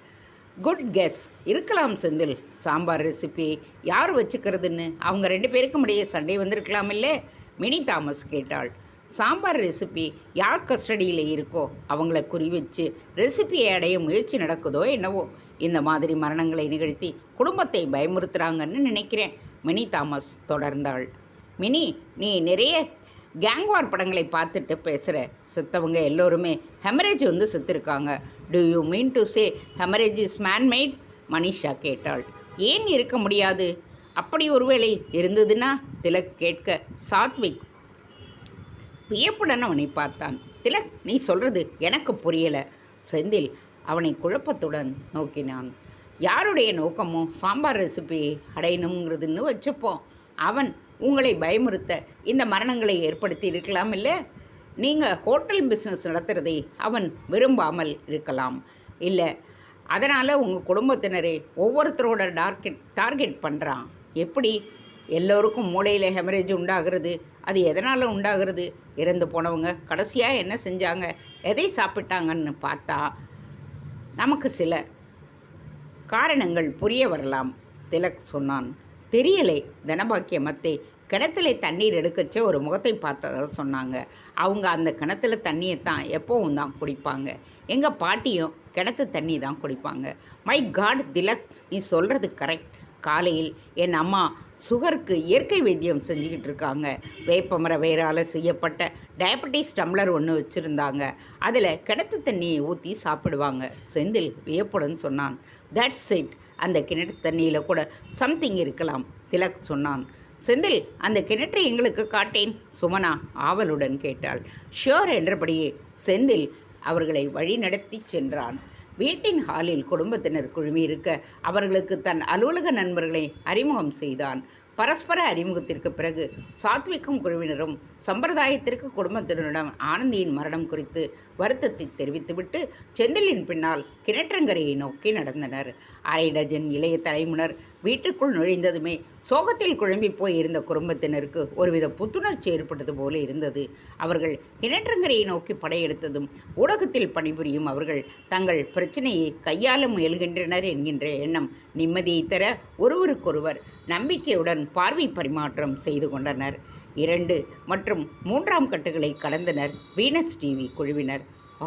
Good guess. இருக்கலாம் செந்தில். சாம்பார் ரெசிபி யார் வச்சுக்கிறதுன்னு அவங்க 2 பேருக்கும் இடையே சண்டை வந்திருக்கலாம் இல்லை? மினி தாமஸ் கேட்டாள். சாம்பார் ரெசிபி யார் கஸ்டடியில் இருக்கோ அவங்கள குறி வச்சு ரெசிபியை அடைய முயற்சி நடக்குதோ என்னவோ. இந்த மாதிரி மரணங்களை நிகழ்த்தி குடும்பத்தை பயமுறுத்துகிறாங்கன்னு நினைக்கிறேன். Mini Thomas தொடர்ந்தாள். மினி, நீ நிறைய கேங்வார் படங்களை பார்த்துட்டு பேசுகிற. செத்தவங்க எல்லோருமே ஹெமரேஜ் வந்து செத்துருக்காங்க. Do you mean to say haemorrhage is manmade? Manisha கேட்டாள். ஏன் இருக்க முடியாது? அப்படி ஒருவேளை இருந்ததுன்னா? திலக் கேட்க சாத்விக் வியப்புடன் அவனை பார்த்தான். திலக், நீ சொல்கிறது எனக்கு புரியலை. செந்தில் அவனை குழப்பத்துடன் நோக்கினான். யாருடைய நோக்கமோ சாம்பார் ரெசிபி அடையணுங்கிறதுன்னு வச்சுப்போம். அவன் உங்களை பயமுறுத்த இந்த மரணங்களை ஏற்படுத்தி இருக்கலாம் இல்லை? நீங்கள் ஹோட்டல் பிஸ்னஸ் நடத்துகிறதை அவன் விரும்பாமல் இருக்கலாம் இல்லை? அதனால் உங்கள் குடும்பத்தினரை ஒவ்வொருத்தரோட டார்கெட் பண்ணுறான். எப்படி? எல்லோருக்கும் மூளையில் ஹெமரேஜ் உண்டாகிறது. அது எதனால் உண்டாகிறது? இறந்து போனவங்க கடைசியாக என்ன செஞ்சாங்க, எதை சாப்பிட்டாங்கன்னு பார்த்தா நமக்கு சில காரணங்கள் புரிய வரலாம். திலக் சொன்னான். தெரியலை. தனபாக்கியமத்தை கிணத்துல தண்ணீர் எடுக்கச்ச ஒரு முகத்தை பார்த்ததாக சொன்னாங்க. அவங்க அந்த கிணத்துல தண்ணியை தான் எப்போவும் தான் குடிப்பாங்க. எங்கள் பாட்டியும் கிணத்து தண்ணி தான் குடிப்பாங்க. மை காட் திலக், நீ சொல்கிறது கரெக்ட். காலையில் என் அம்மா சுகருக்கு இயற்கை வைத்தியம் செஞ்சுக்கிட்டு இருக்காங்க. வேப்பமர வேரால் செய்யப்பட்ட டயபெட்டிஸ் டம்ளர் ஒன்று வச்சுருந்தாங்க. அதில் கிணத்து தண்ணியை ஊற்றி சாப்பிடுவாங்க. செந்தில் வியப்புடன் சொன்னான். That's it. அந்த கிணற்று தண்ணியில் கூட சம்திங் இருக்கலாம், திலக் சொன்னான். செந்தில், அந்த கிணற்றை எங்களுக்கு காட்டேன், சுமனா ஆவலுடன் கேட்டாள். ஷியோர் என்றபடியே செந்தில் அவர்களை வழிநடத்தி சென்றான். வீட்டின் ஹாலில் குடும்பத்தினர் குழுமியிருக்க அவர்களுக்கு தன் அலுவலக நண்பர்களை அறிமுகம் செய்தான். பரஸ்பர அறிமுகத்திற்கு பிறகு சாத்விக்கும் குழுவினரும் சம்பிரதாயத்திற்கு குடும்பத்தினரிடம் ஆனந்தியின் மரணம் குறித்து வருத்தத்தை தெரிவித்துவிட்டு செந்திலின் பின்னால் கிணற்றங்கரையை நோக்கி நடந்தனர். அரை டஜன் இளைய தலைமுனர் வீட்டுக்குள் நுழைந்ததுமே சோகத்தில் குழம்பி போய் இருந்த குடும்பத்தினருக்கு ஒருவித புத்துணர்ச்சி ஏற்பட்டது போல இருந்தது. அவர்கள் கிணற்றங்கரையை நோக்கி படையெடுத்ததும் ஊடகத்தில் பணிபுரியும் அவர்கள் தங்கள் பிரச்சனையை கையாள முயல்கின்றனர் என்கின்ற எண்ணம் நிம்மதியை தர ஒருவருக்கொருவர் நம்பிக்கையுடன் பார்வை பரிமாற்றம் செய்து கொண்டனர். 2 மற்றும் 3ஆம் கட்டுகளை கடந்தனர் வீனஸ் டிவி குழுவினர்.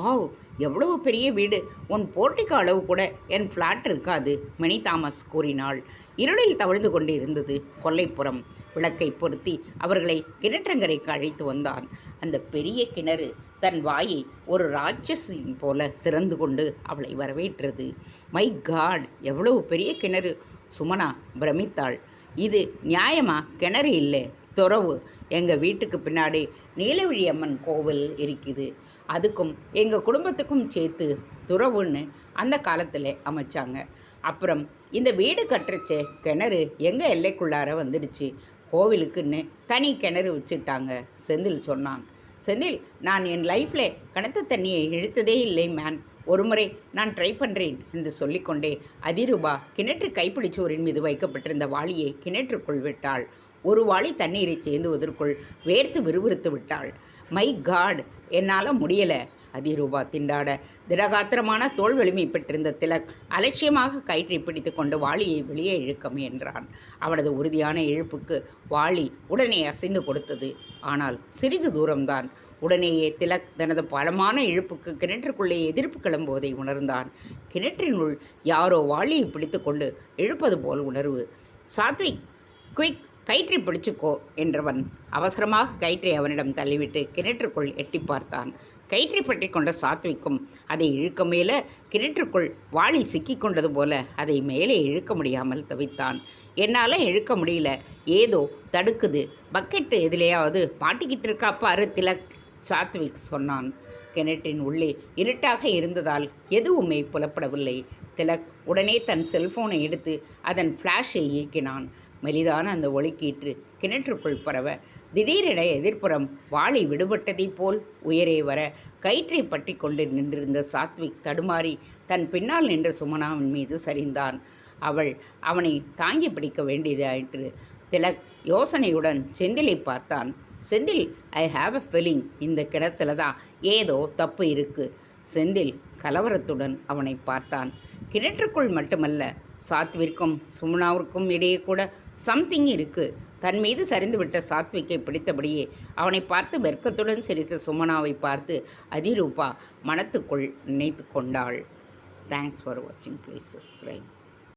ஆவ், எவ்வளவு பெரிய வீடு! உன் போர்ட்டிக்கு அளவு கூட என் ஃப்ளாட் இருக்காது, மினி தாமஸ் கூறினாள். இருளில் தவழ்ந்து கொண்டு இருந்தது கொல்லைப்புறம். விளக்கை பொருத்தி அவர்களை கிணற்றங்கரைக்கு அழைத்து வந்தான். அந்த பெரிய கிணறு தன் வாயை ஒரு ராட்சசின் போல திறந்து கொண்டு அவளை வரவேற்றது. மை காட், எவ்வளவு பெரிய கிணறு! சுமனா பிரமித்தாள். இது நியாயமா? கிணறு இல்லை, துறவு. எங்கள் வீட்டுக்கு பின்னாடி நீலவிழி அம்மன் கோவில் இருக்குது. அதுக்கும் எங்கள் குடும்பத்துக்கும் சேர்த்து துறவுன்னு அந்த காலத்தில் அமைச்சாங்க. அப்புறம் இந்த வீடு கட்டுறச்ச கிணறு எங்கள் எல்லைக்குள்ளார வந்துடுச்சு. கோவிலுக்குன்னு தனி கிணறு வச்சுட்டாங்க, செந்தில் சொன்னான். செந்தில், நான் என் லைஃப்பில் கிணத்து தண்ணியை இழுத்ததே இல்லை மேன். ஒரு முறை நான் ட்ரை பண்ணுறேன் என்று சொல்லிக்கொண்டே அதிரூபா கிணற்று கைப்பிடிச்சோரின் மீது வைக்கப்பட்டிருந்த வாளியை கிணற்றுக்குள் விட்டாள். ஒரு வாளி தண்ணீரை சேந்துவதற்குள் வேர்த்து விறுவிறுத்து விட்டாள். மை காட், என்னால் முடியலை. அதிரூபா திண்டாட திடகாத்திரமான தோல் வலிமை பெற்றிருந்த திலக் அலட்சியமாக கயிற்றை பிடித்து கொண்டு வாளியை வெளியே இழுக்க முயன்றான். அவனது உறுதியான இழுப்புக்கு வாளி உடனே அசைந்து கொடுத்தது. ஆனால் சிறிது தூரம்தான். உடனேயே திலக் தனது பலமான இழுப்புக்கு கிணற்றுக்குள்ளே எதிர்ப்பு கிளம்புவதை உணர்ந்தான். கிணற்றினுள் யாரோ வாளியை பிடித்து கொண்டு இழுப்பது போல் உணர்வு. சாத்விக், குயிக், கயிற்றை பிடிச்சுக்கோ என்றவன் அவசரமாக கயிற்றை அவனிடம் தள்ளிவிட்டு கிணற்றுக்குள் எட்டி பார்த்தான். கயிற்றை பற்றி கொண்ட சாத்விக்கும் அதை இழுக்க மேலே கிணற்றுக்குள் வாளி சிக்கி கொண்டது போல அதை மேலே இழுக்க முடியாமல் தவித்தான். என்னால் இழுக்க முடியல, ஏதோ தடுக்குது, பக்கெட்டு எதிலையாவது மாட்டிக்கிட்டு இருக்கா பாரு திலக், சாத்விக் சொன்னான். கிணற்றின் உள்ளே இருட்டாக இருந்ததால் எதுவுமே புலப்படவில்லை. திலக் உடனே தன் செல்போனை எடுத்து அதன் ஃப்ளாஷை இயக்கினான். மெலிதான அந்த ஒளிக்கீற்று கிணற்றுக்குள் பரவ திடீரென எதிர்ப்புறம் வாளை விடுபட்டதைப் போல் உயரே வர கயிற்றை பற்றி கொண்டு நின்றிருந்த சாத்விக் தடுமாறி தன் பின்னால் நின்ற சுமனாவின் மீது சரிந்தான். அவள் அவனை தாங்கி பிடிக்க வேண்டியதாயிற்று. திலக் யோசனையுடன் செந்திலை பார்த்தான். Senthil, I have a feeling, இந்த கிணத்துல தான் ஏதோ தப்பு இருக்குது. செந்தில் கலவரத்துடன் அவனை பார்த்தான். கிணற்றுக்குள் மட்டுமல்ல, சாத்விற்கும் சுமனாவிற்கும் இடையே கூட சம்திங் இருக்குது. தன் மீது சரிந்துவிட்ட சாத்விக்கை பிடித்தபடியே அவனை பார்த்து வெர்க்கத்துடன் சிரித்த சுமனாவை பார்த்து அதிரூபா மனத்துக்குள் நினைத்து கொண்டாள். தேங்க்ஸ் ஃபார் வாட்சிங். Please subscribe.